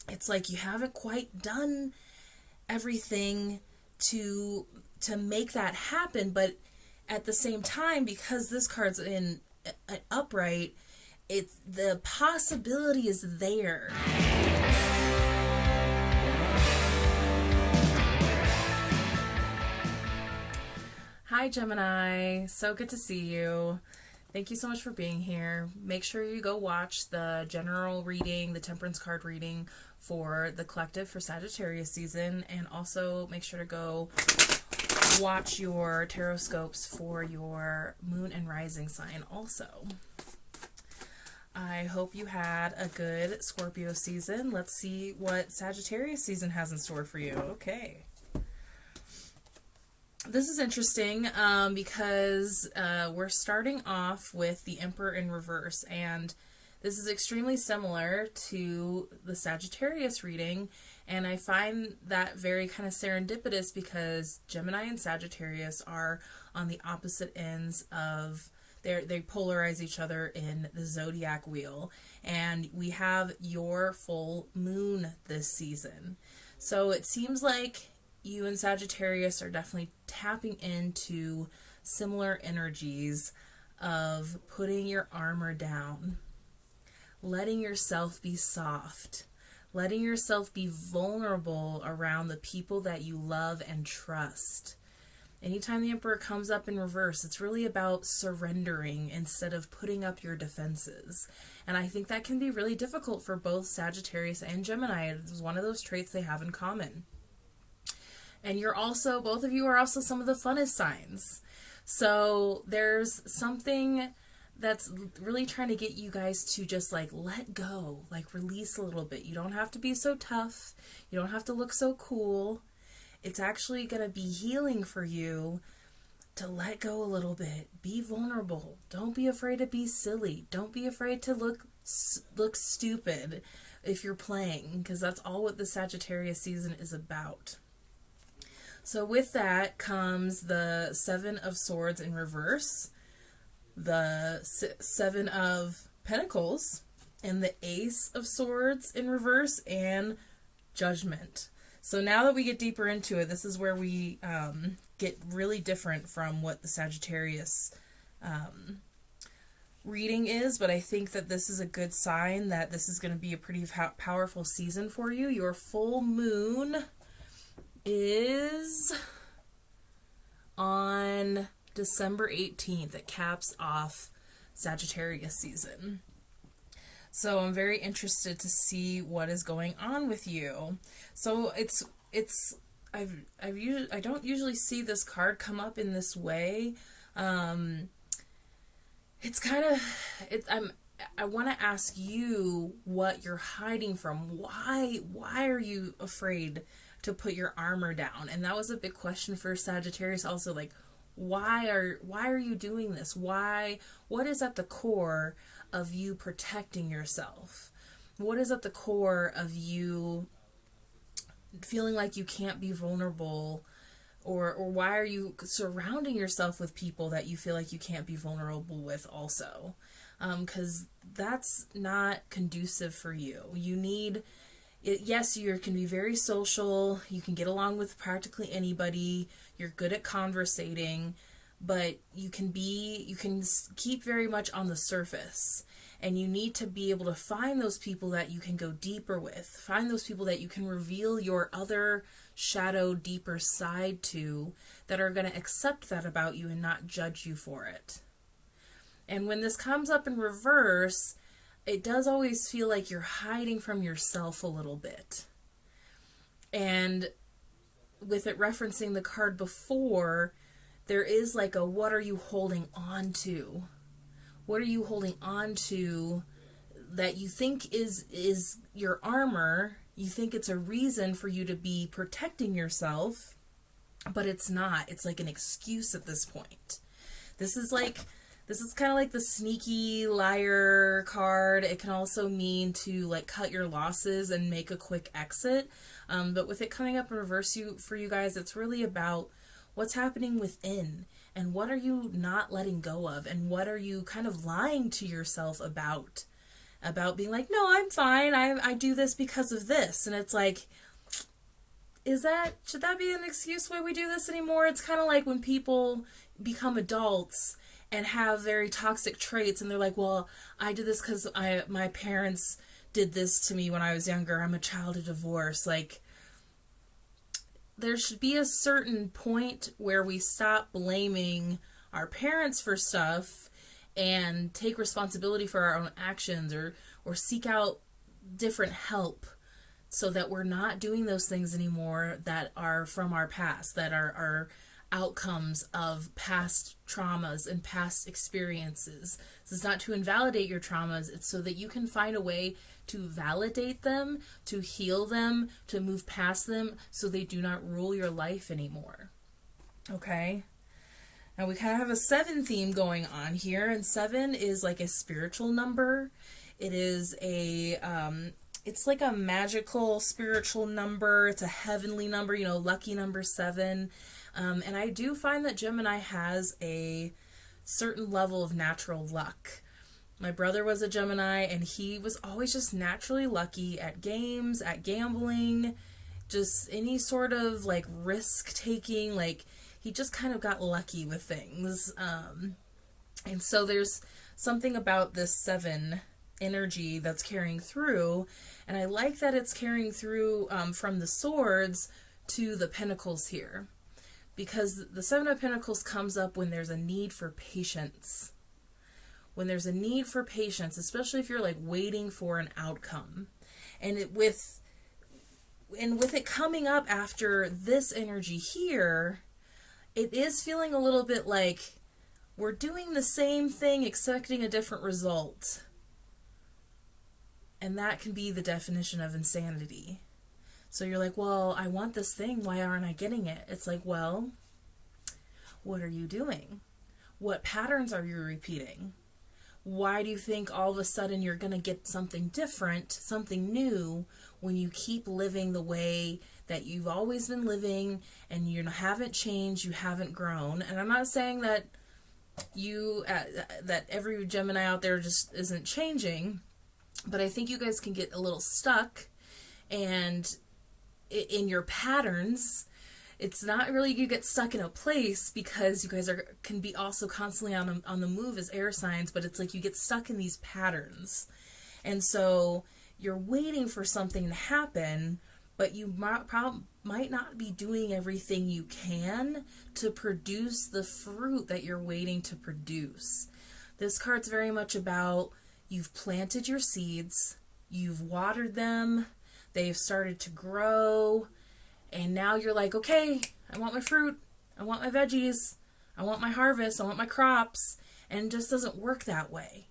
it's like you haven't quite done everything to make that happen, but at the same time, because this card's in an upright, it's the possibility is there. Hi Gemini, so good to see you. Thank you so much for being here. Make sure you go watch the general reading, the Temperance card reading for the collective for Sagittarius season, and also make sure to go watch your tarot scopes for your moon and rising sign also. I hope you had a good Scorpio season. Let's see what Sagittarius season has in store for you. Okay. This is interesting because we're starting off with the Emperor in reverse, and this is extremely similar to the Sagittarius reading, and I find that very kind of serendipitous because Gemini and Sagittarius are on the opposite ends of they polarize each other in the zodiac wheel, and we have your full moon this season. So it seems like you and Sagittarius are definitely tapping into similar energies of putting your armor down, letting yourself be soft, letting yourself be vulnerable around the people that you love and trust. Anytime the Emperor comes up in reverse, it's really about surrendering instead of putting up your defenses. And I think that can be really difficult for both Sagittarius and Gemini. It's one of those traits they have in common. And you're also, both of you are also some of the funnest signs. So there's something that's really trying to get you guys to just like let go, like release a little bit. You don't have to be so tough. You don't have to look so cool. It's actually going to be healing for you to let go a little bit. Be vulnerable. Don't be afraid to be silly. Don't be afraid to look stupid if you're playing, because that's all what the Sagittarius season is about. So with that comes the Seven of Swords in reverse, the Seven of Pentacles, and the Ace of Swords in reverse, and Judgment. So now that we get deeper into it, this is where we get really different from what the Sagittarius reading is, but I think that this is a good sign that this is going to be a pretty powerful season for you. Your full moon is on December 18th. It caps off Sagittarius season. So I'm very interested to see what is going on with you. So I don't usually see this card come up in this way. It's kind of I want to ask you what you're hiding from. Why are you afraid to put your armor down? And that was a big question for Sagittarius also, like why are you doing this? What is at the core of you protecting yourself? What is at the core of you feeling like you can't be vulnerable, or why are you surrounding yourself with people that you feel like you can't be vulnerable with also? Because that's not conducive for you. You need yes, you can be very social, you can get along with practically anybody, you're good at conversating, but you can keep very much on the surface, and you need to be able to find those people that you can go deeper with, find those people that you can reveal your other shadow, deeper side to, that are going to accept that about you and not judge you for it. And when this comes up in reverse, it does always feel like you're hiding from yourself a little bit. And with it referencing the card before, there is like a, what are you holding on to? What are you holding on to that you think is your armor? You think it's a reason for you to be protecting yourself, but it's not. It's like an excuse at this point. This is kind of like the sneaky liar card. It can also mean to like cut your losses and make a quick exit. But with it coming up in reverse for you guys, it's really about what's happening within, and what are you not letting go of, and what are you kind of lying to yourself about. about being like, no, I'm fine. I do this because of this. And it's like, should that be an excuse why we do this anymore? It's kind of like when people become adults and have very toxic traits and they're like, well, I did this because my parents did this to me when I was younger. I'm a child of divorce. Like, there should be a certain point where we stop blaming our parents for stuff and take responsibility for our own actions, or seek out different help so that we're not doing those things anymore that are from our past, that are outcomes of past traumas and past experiences. This is not to invalidate your traumas. It's so that you can find a way to validate them, to heal them, to move past them so they do not rule your life anymore. Okay? Now we kind of have a 7 theme going on here, and 7 is like a spiritual number. It is it's like a magical spiritual number. It's a heavenly number, lucky number 7. And I do find that Gemini has a certain level of natural luck. My brother was a Gemini, and he was always just naturally lucky at games, at gambling, just any sort of like risk taking. Like, he just kind of got lucky with things. And so there's something about this 7 energy that's carrying through, and I like that it's carrying through from the swords to the pentacles here, because the 7 of Pentacles comes up when there's a need for patience. When there's a need for patience, especially if you're like waiting for an outcome. And with it coming up after this energy here, it is feeling a little bit like we're doing the same thing expecting a different result. And that can be the definition of insanity. So you're like, well, I want this thing. Why aren't I getting it? It's like, well, what are you doing? What patterns are you repeating? Why do you think all of a sudden you're going to get something different, something new, when you keep living the way that you've always been living and you haven't changed, you haven't grown? And I'm not saying that that every Gemini out there just isn't changing, but I think you guys can get a little stuck and in your patterns. It's not really you get stuck in a place, because you guys can be also constantly on the move as air signs, but it's like you get stuck in these patterns. And so you're waiting for something to happen, but you might not be doing everything you can to produce the fruit that you're waiting to produce. This card's very much about you've planted your seeds, you've watered them, they've started to grow, and now you're like, okay, I want my fruit, I want my veggies, I want my harvest, I want my crops, and it just doesn't work that way.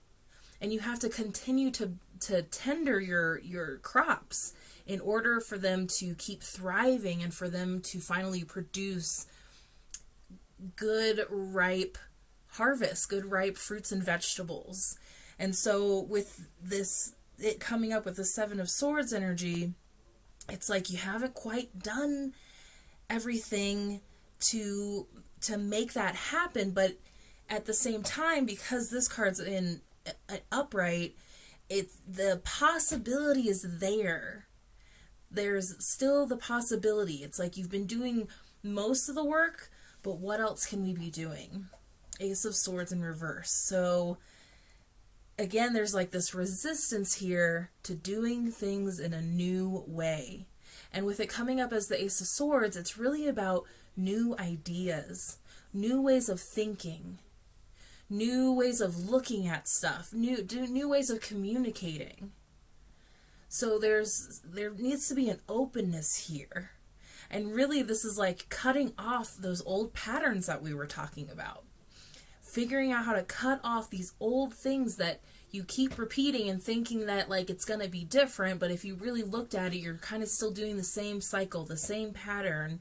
And you have to continue to tender your crops in order for them to keep thriving and for them to finally produce good, ripe harvest, good, ripe fruits and vegetables. And so with this, it coming up with the 7 of Swords energy, it's like you haven't quite done everything to make that happen, but at the same time, because this card's in an upright, the possibility is there. There's still the possibility. It's like you've been doing most of the work, but what else can we be doing? Ace of Swords in reverse. So again, there's like this resistance here to doing things in a new way. And with it coming up as the Ace of Swords, it's really about new ideas, new ways of thinking, new ways of looking at stuff, new ways of communicating. So there needs to be an openness here. And really, this is like cutting off those old patterns that we were talking about. Figuring out how to cut off these old things that you keep repeating and thinking that like it's going to be different, but if you really looked at it, you're kind of still doing the same cycle, the same pattern,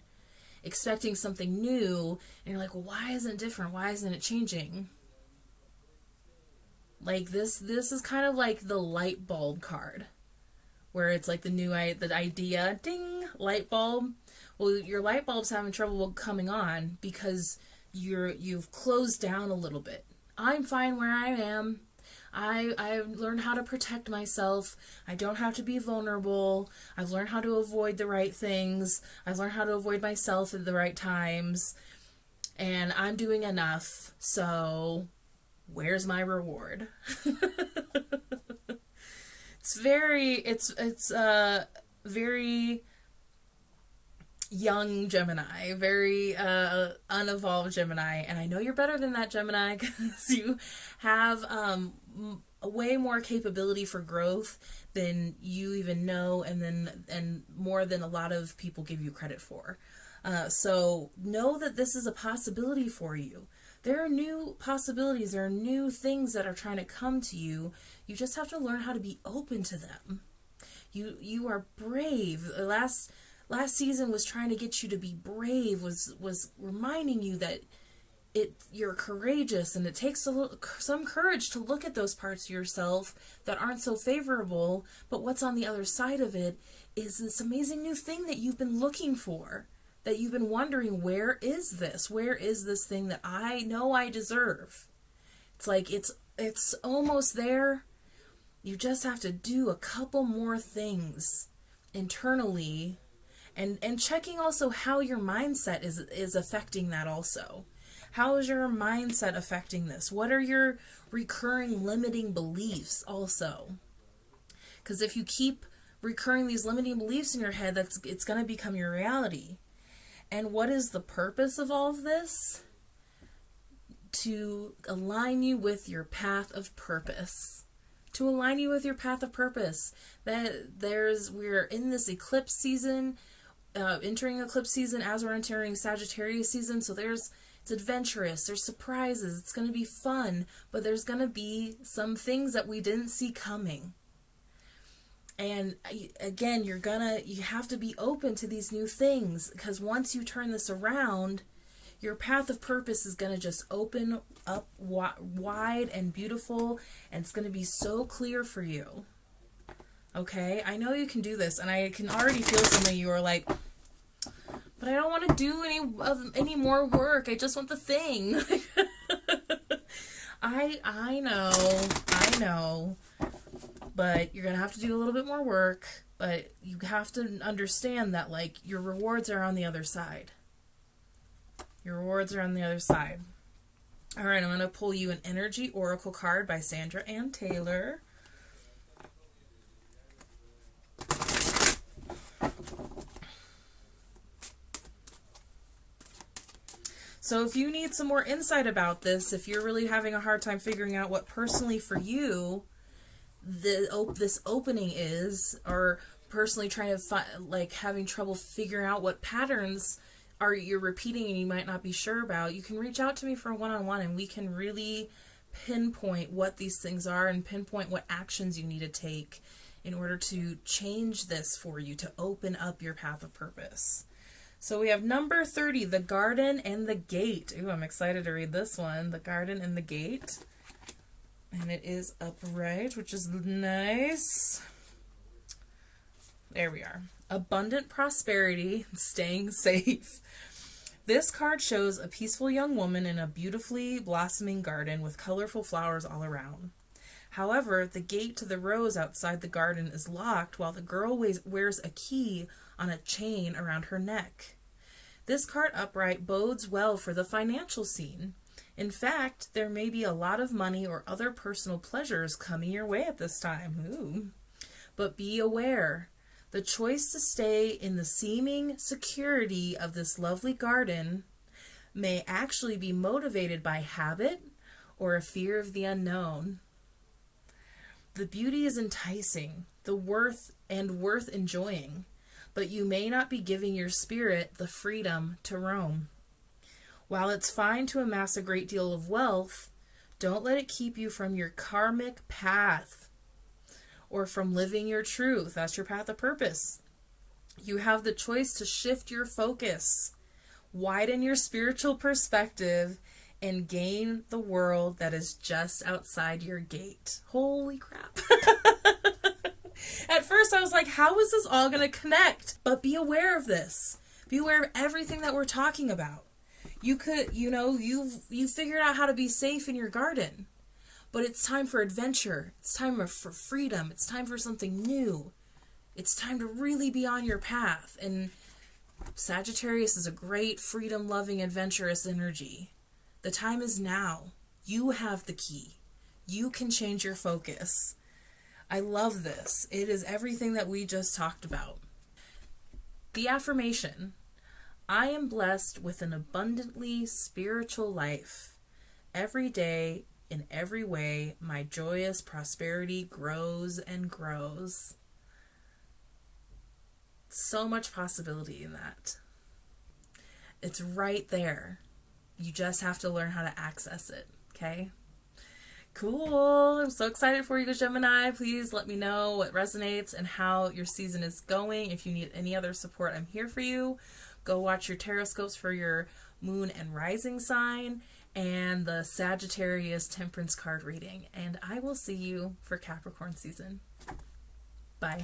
expecting something new, and you're like, well, why isn't it different? Why isn't it changing? Like this is kind of like the light bulb card, where it's like the idea, ding, light bulb. Well, your light bulb's having trouble coming on because you've closed down a little bit. I'm fine where I am. I've learned how to protect myself. I don't have to be vulnerable. I've learned how to avoid the right things. I've learned how to avoid myself at the right times. And I'm doing enough. So where's my reward? It's very young Gemini, very unevolved Gemini, and I know you're better than that, Gemini, because you have way more capability for growth than you even know, and more than a lot of people give you credit for. So know that this is a possibility for you. There are new possibilities. There are new things that are trying to come to you. You just have to learn how to be open to them. You are brave. Last season was trying to get you to be brave, was reminding you that you're courageous, and it takes some courage to look at those parts of yourself that aren't so favorable, but what's on the other side of it is this amazing new thing that you've been looking for, that you've been wondering, where is this? Where is this thing that I know I deserve? It's like it's almost there. You just have to do a couple more things internally, and checking also how your mindset is affecting that also. How is your mindset affecting this? What are your recurring limiting beliefs also? Because if you keep recurring these limiting beliefs in your head, it's going to become your reality. And what is the purpose of all of this? To align you with your path of purpose. To align you with your path of purpose. We're in this eclipse season, entering eclipse season as we're entering Sagittarius season. So it's adventurous, there's surprises, it's going to be fun, but there's going to be some things that we didn't see coming. And again, you have to be open to these new things, because once you turn this around, your path of purpose is going to just open up wide and beautiful, and it's going to be so clear for you. Okay? I know you can do this, and I can already feel some of you are like, but I don't want to do any more work. I just want the thing. I know. But you're going to have to do a little bit more work. But you have to understand that, like, your rewards are on the other side. Your rewards are on the other side. All right, I'm going to pull you an Energy Oracle card by Sandra Ann Taylor. So if you need some more insight about this, if you're really having a hard time figuring out what personally for you this opening is, or personally trying to having trouble figuring out what patterns you're repeating and you might not be sure about, you can reach out to me for a one-on-one, and we can really pinpoint what these things are and pinpoint what actions you need to take in order to change this for you, to open up your path of purpose. So we have number 30, the Garden and the Gate. Ooh, I'm excited to read this one. The Garden and the Gate. And it is upright, which is nice. There we are. Abundant prosperity, staying safe. This card shows a peaceful young woman in a beautifully blossoming garden with colorful flowers all around. However, the gate to the rose outside the garden is locked while the girl wears a key on a chain around her neck. This card upright bodes well for the financial scene. In fact, there may be a lot of money or other personal pleasures coming your way at this time. Ooh. But be aware, the choice to stay in the seeming security of this lovely garden may actually be motivated by habit or a fear of the unknown. The beauty is enticing, worth enjoying, but you may not be giving your spirit the freedom to roam. While it's fine to amass a great deal of wealth, don't let it keep you from your karmic path or from living your truth. That's your path of purpose. You have the choice to shift your focus, widen your spiritual perspective, and gain the world that is just outside your gate. Holy crap. At first I was like, how is this all going to connect? But be aware of this. Be aware of everything that we're talking about. You could, you figured out how to be safe in your garden. But it's time for adventure. It's time for freedom. It's time for something new. It's time to really be on your path. And Sagittarius is a great freedom-loving, adventurous energy. The time is now. You have the key. You can change your focus. I love this. It is everything that we just talked about. The affirmation: I am blessed with an abundantly spiritual life. Every day, in every way, my joyous prosperity grows and grows. So much possibility in that. It's right there. You just have to learn how to access it, okay? Cool. I'm so excited for you, Gemini. Please let me know what resonates and how your season is going. If you need any other support, I'm here for you. Go watch your taroscopes for your moon and rising sign and the Sagittarius Temperance card reading. And I will see you for Capricorn season. Bye.